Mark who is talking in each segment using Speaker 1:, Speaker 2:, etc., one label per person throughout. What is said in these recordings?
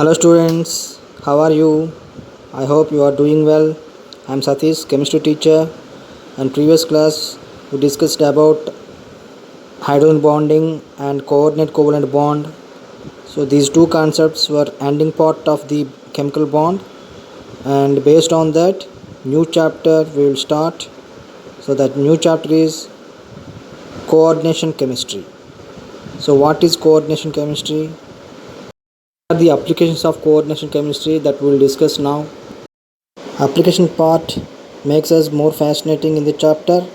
Speaker 1: Hello students, how are you? I hope you are doing well. I am Satish, chemistry teacher, and previous class we discussed about hydrogen bonding and coordinate covalent bond. So these two concepts were ending part of the chemical bond, and based on that new chapter we will start. So that new chapter is coordination chemistry. So what is coordination chemistry? What are the applications of coordination chemistry that we will discuss now? Application part makes us more fascinating in the chapter.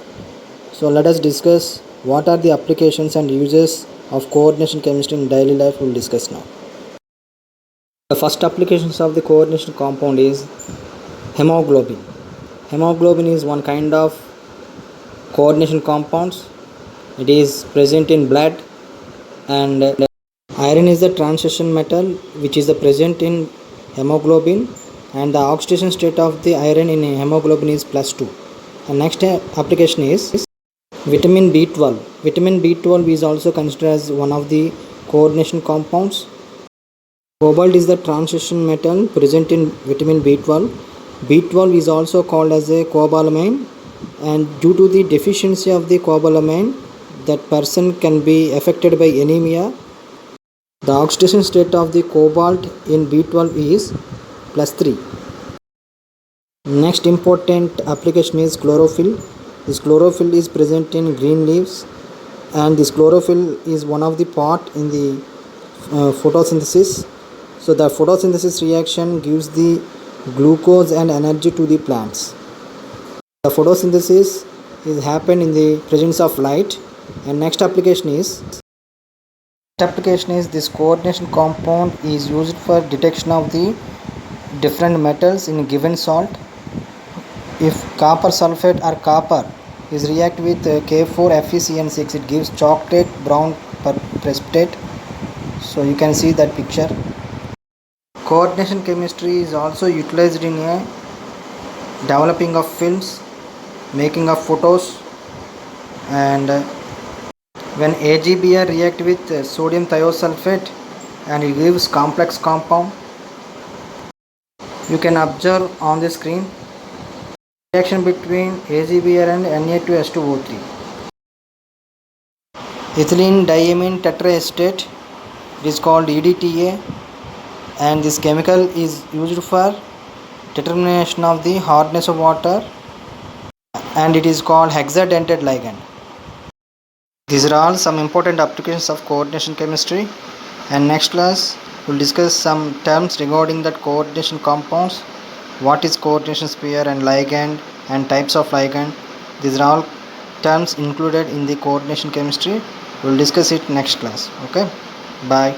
Speaker 1: So let us discuss what are the applications and uses of coordination chemistry in daily life. We will discuss now. The first applications of the coordination compound is hemoglobin. Hemoglobin is one kind of coordination compounds. It is present in blood, and iron is the transition metal which is present in hemoglobin, and the oxidation state of the iron in hemoglobin is +2. And next application is vitamin B12. Vitamin B12 is also considered as one of the coordination compounds. Cobalt is the transition metal present in vitamin B12. B12 is also called as a cobalamin, and due to the deficiency of the cobalamin, that person can be affected by anemia. The oxidation state of the cobalt in B12 is +3. Next important application is chlorophyll. This chlorophyll is present in green leaves, and this chlorophyll is one of the part in the photosynthesis. So the photosynthesis reaction gives the glucose and energy to the plants. The photosynthesis is happen in the presence of light. And next application is this coordination compound is used for detection of the different metals in a given salt. If copper sulfate or copper is react with K4FeCN6, it gives chocolate brown precipitate. So you can see that picture. Coordination chemistry is also utilized in a developing of films, making of photos, and when AgBr react with sodium thiosulfate and it gives complex compound. You can observe on the screen reaction between AgBr and Na2H2O3. Ethylene diamine tetraestate, it is called EDTA, and this chemical is used for determination of the hardness of water, and it is called hexadentate ligand. These are all some important applications of coordination chemistry, and next class we will discuss some terms regarding that coordination compounds, what is coordination sphere and ligand and types of ligand. These are all terms included in the coordination chemistry. We will discuss it next class. Okay, bye.